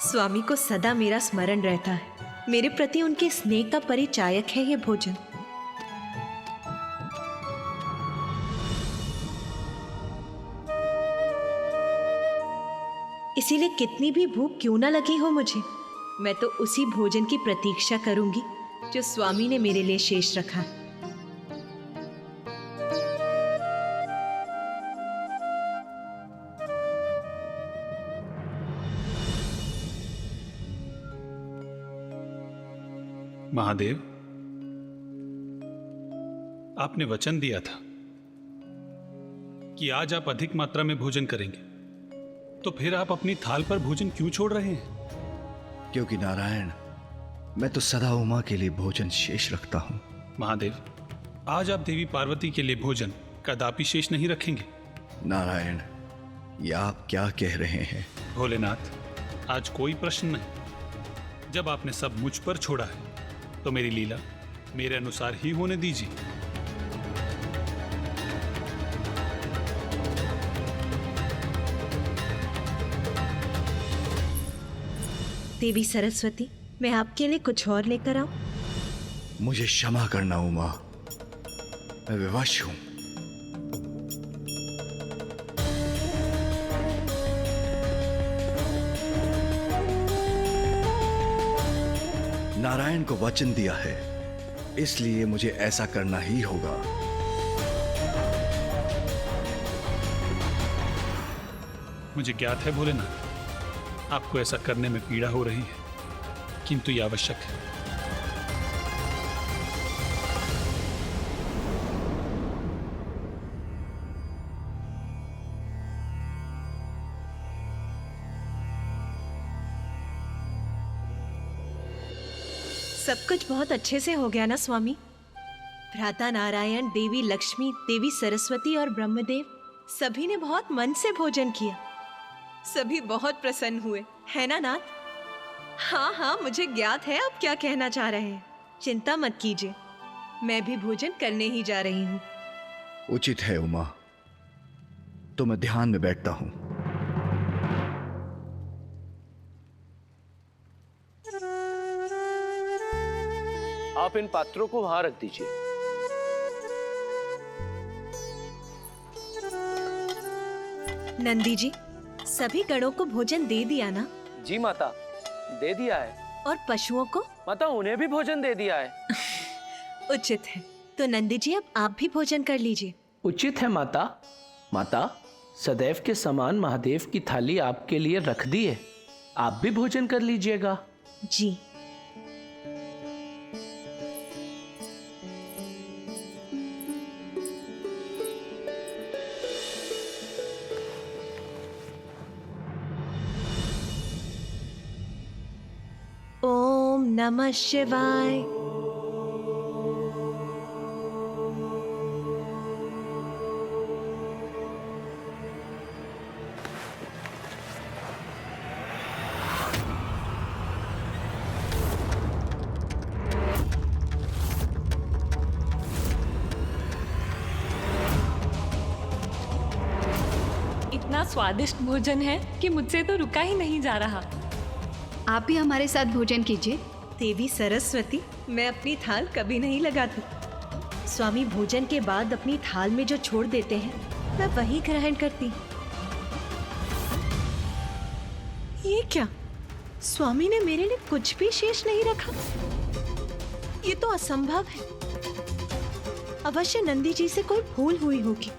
स्वामी को सदा मेरा स्मरण रहता है। मेरे प्रति उनके स्नेह का परिचायक है ये भोजन। इसीलिए कितनी भी भूख क्यों ना लगी हो मुझे, मैं तो उसी भोजन की प्रतीक्षा करूंगी जो स्वामी ने मेरे लिए शेष रखा। महादेव, आपने वचन दिया था कि आज आप अधिक मात्रा में भोजन करेंगे, तो फिर आप अपनी थाल पर भोजन क्यों छोड़ रहे हैं? क्योंकि नारायण, मैं तो सदा उमा के लिए भोजन शेष रखता हूं। महादेव, आज आप देवी पार्वती के लिए भोजन कदापि शेष नहीं रखेंगे। नारायण, ये आप क्या कह रहे हैं? भोलेनाथ, आज कोई प्रश्न नहीं। जब आपने सब मुझ पर छोड़ा है तो मेरी लीला मेरे अनुसार ही होने दीजिए। देवी सरस्वती, मैं आपके लिए कुछ और लेकर आऊं? मुझे क्षमा करना उमा, मैं विवश हूं। नारायण को वचन दिया है, इसलिए मुझे ऐसा करना ही होगा। मुझे ज्ञात है भोलेनाथ, आपको ऐसा करने में पीड़ा हो रही है, किंतु यह आवश्यक है। सब कुछ बहुत अच्छे से हो गया ना स्वामी? भ्राता नारायण, देवी लक्ष्मी, देवी सरस्वती और ब्रह्मदेव सभी ने बहुत मन से भोजन किया। सभी बहुत प्रसन्न हुए, है ना नाथ? हाँ हाँ, मुझे ज्ञात है आप क्या कहना चाह रहे हैं। चिंता मत कीजिए, मैं भी भोजन करने ही जा रही हूँ। उचित है उमा, तो मैं ध्यान में बैठता हूं। आप इन पात्रों को वहां रख दीजिए। नंदी जी, सभी गणों को भोजन दे दिया ना? जी माता, दे दिया है। और पशुओं को? माता, उन्हें भी भोजन दे दिया है। उचित है, तो नंदी जी अब आप भी भोजन कर लीजिए। उचित है माता। माता, सदैव के समान महादेव की थाली आपके लिए रख दी है, आप भी भोजन कर लीजिएगा। जी। ओम नमः शिवाय। इतना स्वादिष्ट भोजन है कि मुझसे तो रुका ही नहीं जा रहा। आप भी हमारे साथ भोजन कीजिए। देवी सरस्वती, मैं अपनी थाल कभी नहीं लगाती। स्वामी भोजन के बाद अपनी थाल में जो छोड़ देते हैं मैं वही ग्रहण करती। ये क्या? स्वामी ने मेरे लिए कुछ भी शेष नहीं रखा? ये तो असंभव है। अवश्य नंदी जी से कोई भूल हुई होगी,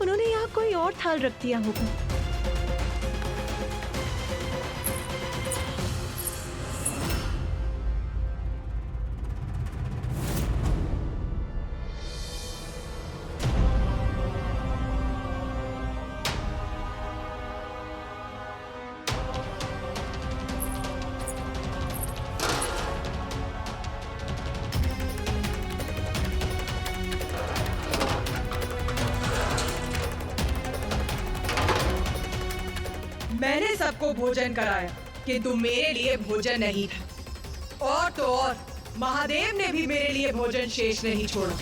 उन्होंने यहाँ कोई और थाल रख दिया होगा। मैंने सबको भोजन कराया, किंतु मेरे लिए भोजन नहीं था। और तो और महादेव ने भी मेरे लिए भोजन शेष नहीं छोड़ा।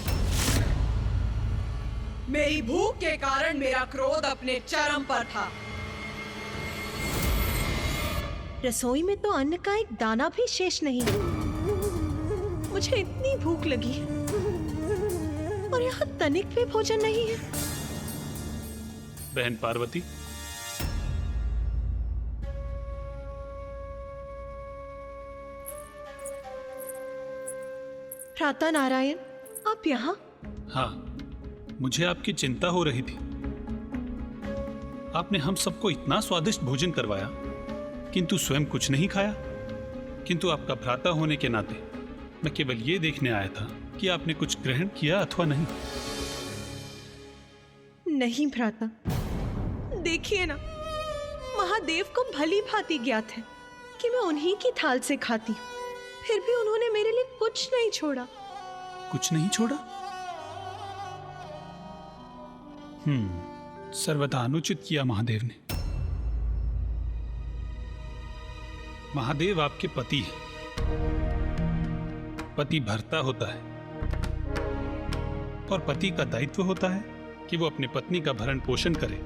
मेरी भूख के कारण मेरा क्रोध अपने चरम पर था। रसोई में तो अन्न का एक दाना भी शेष नहीं। मुझे इतनी भूख लगी है और यहाँ तनिक भी भोजन नहीं है। बहन पार्वती, भ्राता नारायण, आप यहाँ? हाँ, मुझे आपकी चिंता हो रही थी। आपने हम सबको इतना स्वादिष्ट भोजन करवाया, किंतु स्वयं कुछ नहीं खाया। किंतु आपका भ्राता होने के नाते मैं केवल ये देखने आया था कि आपने कुछ ग्रहण किया अथवा नहीं। नहीं भ्राता, देखिए ना, महादेव को भली भांति ज्ञात है कि मैं उन्हीं की थाल से खाती हूँ, फिर भी उन्होंने मेरे लिए कुछ नहीं छोड़ा। कुछ नहीं छोड़ा? सर्वथा अनुचित किया महादेव ने। महादेव आपके पति हैं। पति भर्ता होता है और पति का दायित्व होता है कि वो अपनी पत्नी का भरण पोषण करे।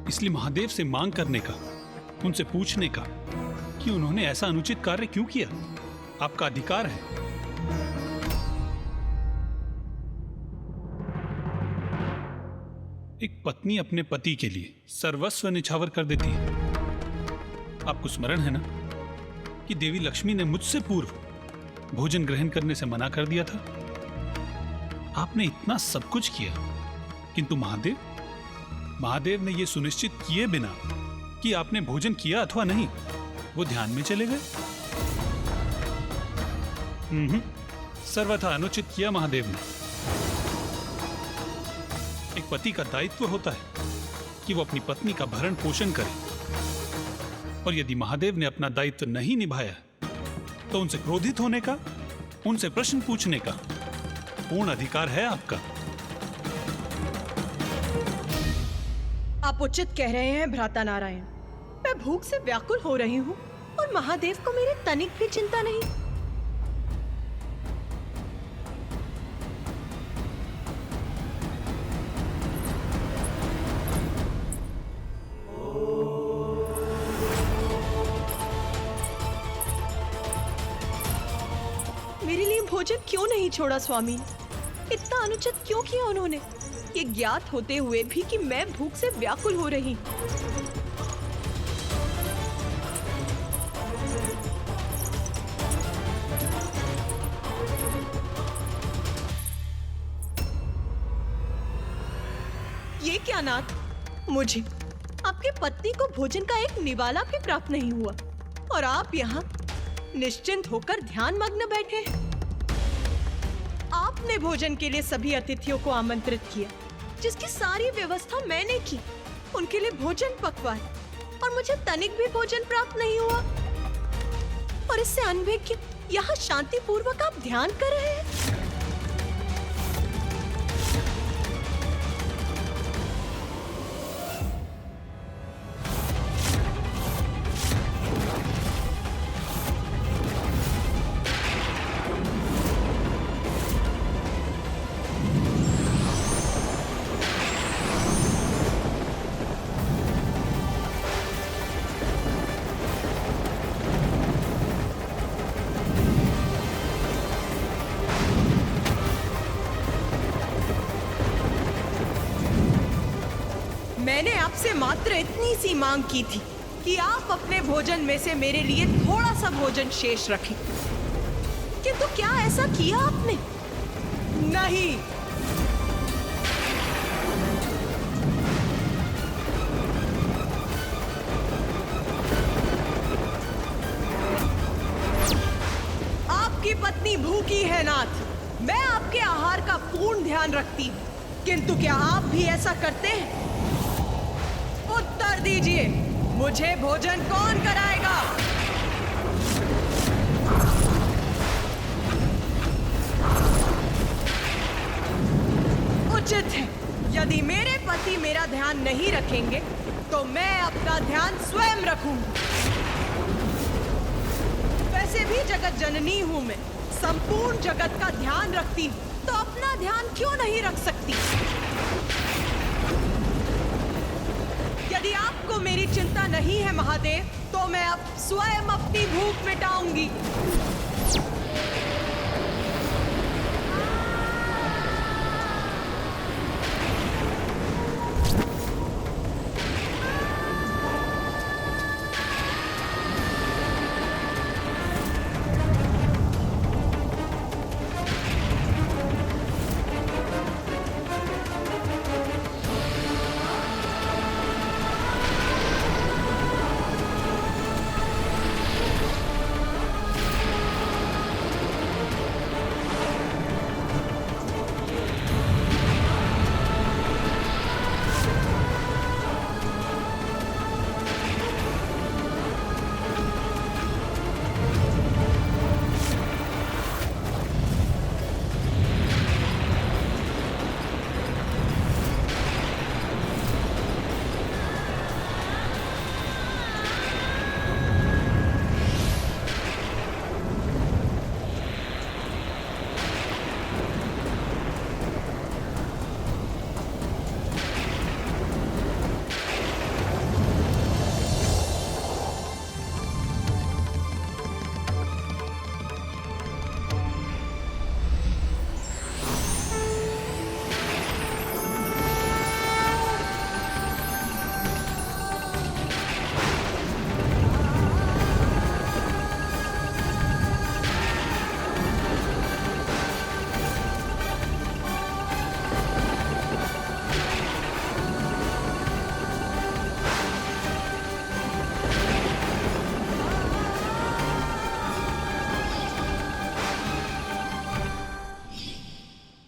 इसलिए महादेव से मांग करने का, उनसे पूछने का कि उन्होंने ऐसा अनुचित कार्य क्यों किया, आपका अधिकार है। एक पत्नी अपने पति के लिए सर्वस्व निछावर कर देती है। आपको स्मरण है ना कि देवी लक्ष्मी ने मुझसे पूर्व भोजन ग्रहण करने से मना कर दिया था। आपने इतना सब कुछ किया, किंतु महादेव ने यह सुनिश्चित किए बिना कि आपने भोजन किया अथवा नहीं, वो ध्यान में चले गए। सर्वथा अनुचित किया महादेव ने। एक पति का दायित्व होता है कि वो अपनी पत्नी का भरण पोषण करे, और यदि महादेव ने अपना दायित्व नहीं निभाया तो उनसे क्रोधित होने का, उनसे प्रश्न पूछने का पूर्ण अधिकार है आपका। आप उचित कह रहे हैं भ्राता नारायण। मैं भूख से व्याकुल हो रही हूँ और महादेव को मेरे तनिक भी चिंता नहीं। मेरे लिए भोजन क्यों नहीं छोड़ा स्वामी? इतना अनुचित क्यों किया उन्होंने, ये ज्ञात होते हुए भी कि मैं भूख से व्याकुल हो रही। ये क्या नाथ, मुझे आपकी पत्नी को भोजन का एक निवाला भी प्राप्त नहीं हुआ और आप यहाँ निश्चिंत होकर ध्यान मग्न बैठे हैं। आपने भोजन के लिए सभी अतिथियों को आमंत्रित किया, जिसकी सारी व्यवस्था मैंने की, उनके लिए भोजन पकवाया, और मुझे तनिक भी भोजन प्राप्त नहीं हुआ। और इससे अनभिज्ञ यहाँ शांति पूर्वक आप ध्यान कर रहे हैं। मैंने आपसे मात्र इतनी सी मांग की थी कि आप अपने भोजन में से मेरे लिए थोड़ा सा भोजन शेष रखें, किंतु क्या ऐसा किया आपने? नहीं। आपकी पत्नी भूखी है नाथ, मैं आपके आहार का पूर्ण ध्यान रखती हूँ, किंतु क्या आप भी ऐसा करते हैं? उत्तर दीजिए, मुझे भोजन कौन कराएगा? उचित है, यदि मेरे पति मेरा ध्यान नहीं रखेंगे तो मैं अपना ध्यान स्वयं रखूंगी। वैसे भी जगत जननी हूं मैं, संपूर्ण जगत का ध्यान रखती हूं, तो अपना ध्यान क्यों नहीं रख सकती? यदि आपको आपको मेरी चिंता नहीं है महादेव, तो मैं अब स्वयं अपनी भूख मिटाऊंगी।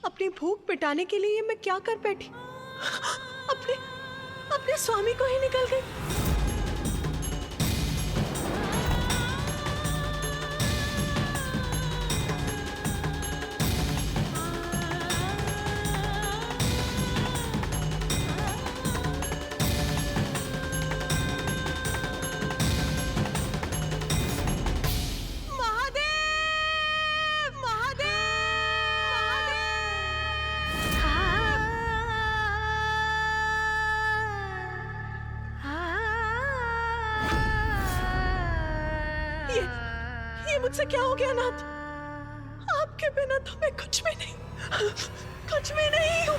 अपनी भूख मिटाने के लिए मैं क्या कर बैठी? अपने अपने स्वामी को ही निकल गई। ये मुझसे क्या हो गया नाथ? आपके बिना तो मैं कुछ भी नहीं हूँ।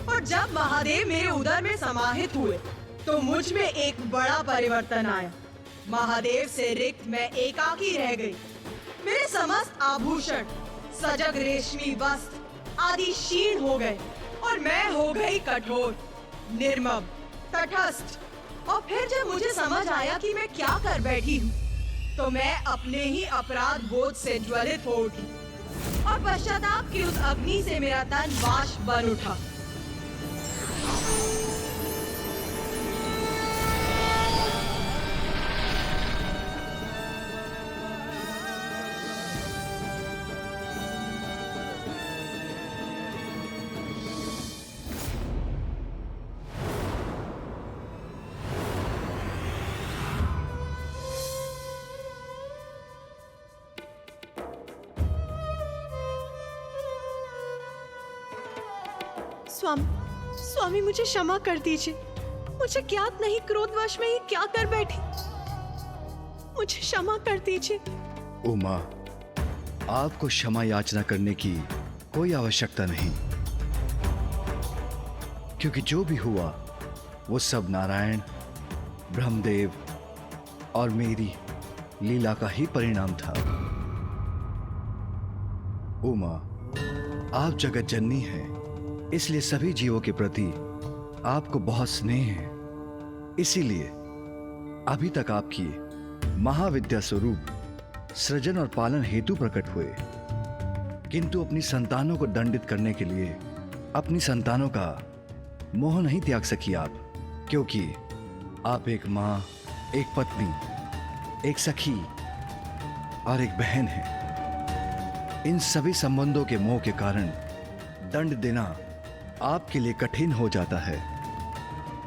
और जब महादेव मेरे उदर में समाहित हुए तो मुझ में एक बड़ा परिवर्तन आया। महादेव से रिक्त मैं एकाकी रह गई। मेरे समस्त आभूषण, सजग रेशमी वस्त्र आदि क्षीण हो गए और मैं हो गई कठोर, निर्मम, तटस्थ। और फिर जब मुझे समझ आया कि मैं क्या कर बैठी हूँ, तो मैं अपने ही अपराध बोध से ज्वलित हो उठी और पश्चाताप की उस अग्नि से मेरा तन वाष्प बन उठा। स्वामी मुझे क्षमा कर दीजिए। मुझे ज्ञात नहीं क्रोधवश में ये क्या कर बैठी। मुझे क्षमा कर दीजिए। उमा, आपको क्षमा याचना करने की कोई आवश्यकता नहीं, क्योंकि जो भी हुआ वो सब नारायण, ब्रह्मदेव और मेरी लीला का ही परिणाम था। उमा, आप जगत जननी हैं, इसलिए सभी जीवों के प्रति आपको बहुत स्नेह है। इसीलिए अभी तक आपकी महाविद्या स्वरूप सृजन और पालन हेतु प्रकट हुए, किंतु अपनी संतानों को दंडित करने के लिए अपनी संतानों का मोह नहीं त्याग सकी आप, क्योंकि आप एक मां, एक पत्नी, एक सखी और एक बहन हैं। इन सभी संबंधों के मोह के कारण दंड देना आपके लिए कठिन हो जाता है,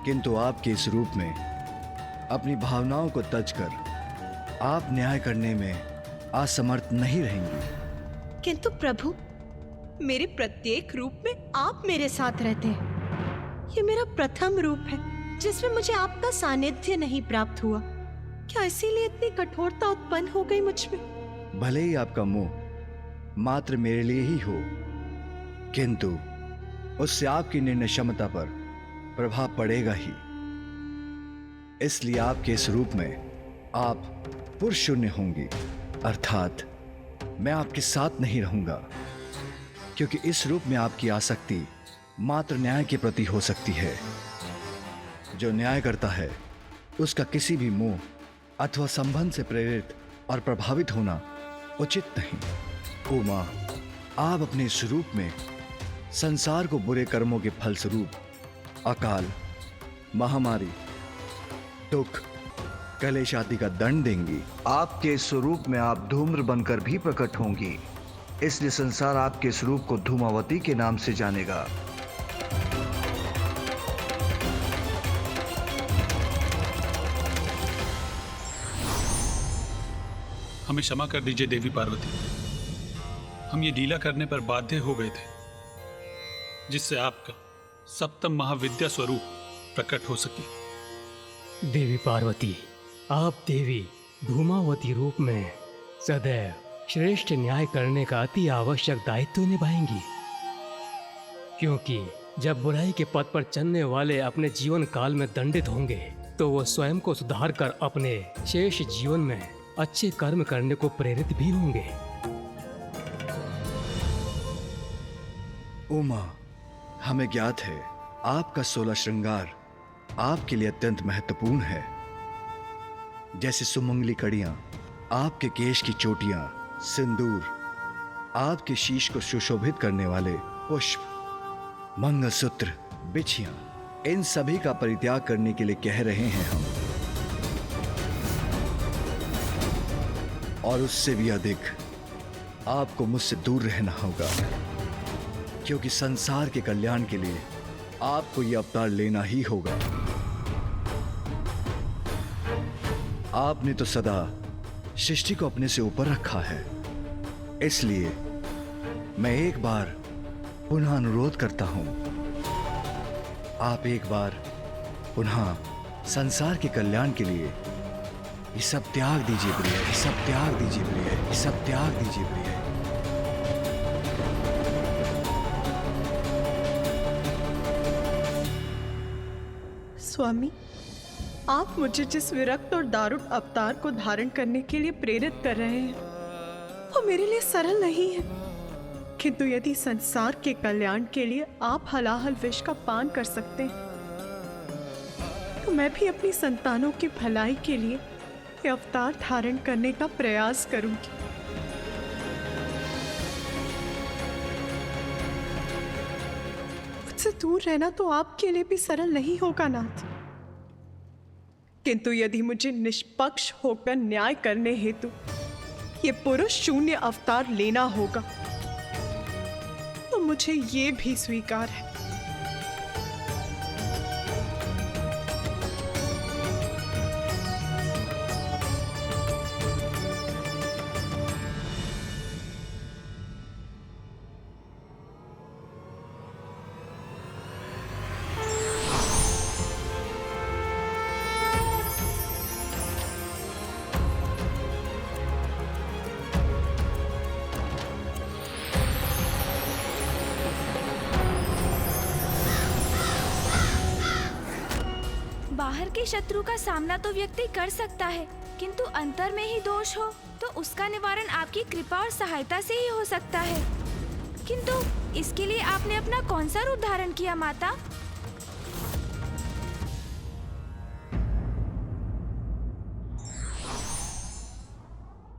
किंतु आपके इस रूप में अपनी भावनाओं को तज कर आप न्याय करने में असमर्थ नहीं रहेंगी। किंतु प्रभु, मेरे प्रत्येक रूप में आप मेरे साथ रहते हैं। ये मेरा प्रथम रूप है जिसमें मुझे आपका सानिध्य नहीं प्राप्त हुआ। क्या इसीलिए इतनी कठोरता उत्पन्न हो गई मुझ में? भले ही आपका मोह मात्र मेरे लिए ही हो, किंतु उससे आपकी निर्णय क्षमता पर प्रभाव पड़ेगा ही। इसलिए आपके इस रूप में आप पुरुष शून्य होंगी, अर्थात मैं आपके साथ नहीं रहूंगा, क्योंकि इस रूप में आपकी आसक्ति मात्र न्याय के प्रति हो सकती है। जो न्याय करता है उसका किसी भी मोह अथवा संबंध से प्रेरित और प्रभावित होना उचित नहीं। उमा, आप अपने इस रूप में संसार को बुरे कर्मों के फलस्वरूप अकाल, महामारी, दुख, कलेश आदि का दंड देंगी। आपके इस स्वरूप में आप धूम्र बनकर भी प्रकट होंगी, इसलिए संसार आपके स्वरूप को धूमावती के नाम से जानेगा। हमें क्षमा कर दीजिए देवी पार्वती, हम ये लीला करने पर बाध्य हो गए थे, जिससे आपका सप्तम महाविद्या स्वरूप प्रकट हो सके। देवी पार्वती, आप देवी धूमावती रूप में सदैव श्रेष्ठ न्याय करने का अति आवश्यक दायित्व निभाएंगी, क्योंकि जब बुराई के पथ पर चलने वाले अपने जीवन काल में दंडित होंगे तो वो स्वयं को सुधार कर अपने शेष जीवन में अच्छे कर्म करने को प्रेरित भी होंगे। उमा, हमें ज्ञात है आपका 16 श्रृंगार आपके लिए अत्यंत महत्वपूर्ण है, जैसे सुमंगली कड़ियां, आपके केश की चोटियां, सिंदूर, आपके शीश को सुशोभित करने वाले पुष्प, मंगलसूत्र, बिछियां, इन सभी का परित्याग करने के लिए कह रहे हैं हम। और उससे भी अधिक आपको मुझसे दूर रहना होगा, क्योंकि संसार के कल्याण के लिए आपको यह अवतार लेना ही होगा। आपने तो सदा सृष्टि को अपने से ऊपर रखा है, इसलिए मैं एक बार पुनः अनुरोध करता हूं, आप एक बार पुनः संसार के कल्याण के लिए ये सब त्याग दीजिए प्रिय, ये सब त्याग दीजिए प्रिय, ये सब त्याग दीजिए प्रिय। स्वामी, आप मुझे जिस विरक्त और दारुण अवतार को धारण करने के लिए प्रेरित कर रहे हैं वो मेरे लिए सरल नहीं है, किंतु यदि संसार के कल्याण के लिए आप हलाहल विष का पान कर सकते हैं तो मैं भी अपनी संतानों की भलाई के लिए ये अवतार धारण करने का प्रयास करूंगी। मुझसे दूर रहना तो आपके लिए भी सरल नहीं होगा नाथ, किंतु यदि मुझे निष्पक्ष होकर न्याय करने हेतु ये पुरुष शून्य अवतार लेना होगा तो मुझे ये भी स्वीकार है। बाहर के शत्रु का सामना तो व्यक्ति कर सकता है, किंतु अंतर में ही दोष हो तो उसका निवारण आपकी कृपा और सहायता से ही हो सकता है। किंतु इसके लिए आपने अपना कौन सा रूप धारण किया माता?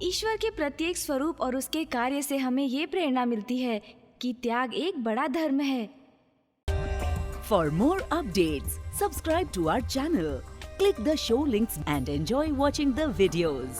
ईश्वर के प्रत्येक स्वरूप और उसके कार्य से हमें ये प्रेरणा मिलती है कि त्याग एक बड़ा धर्म है। For more updates, subscribe to our channel, click the show links and enjoy watching the videos.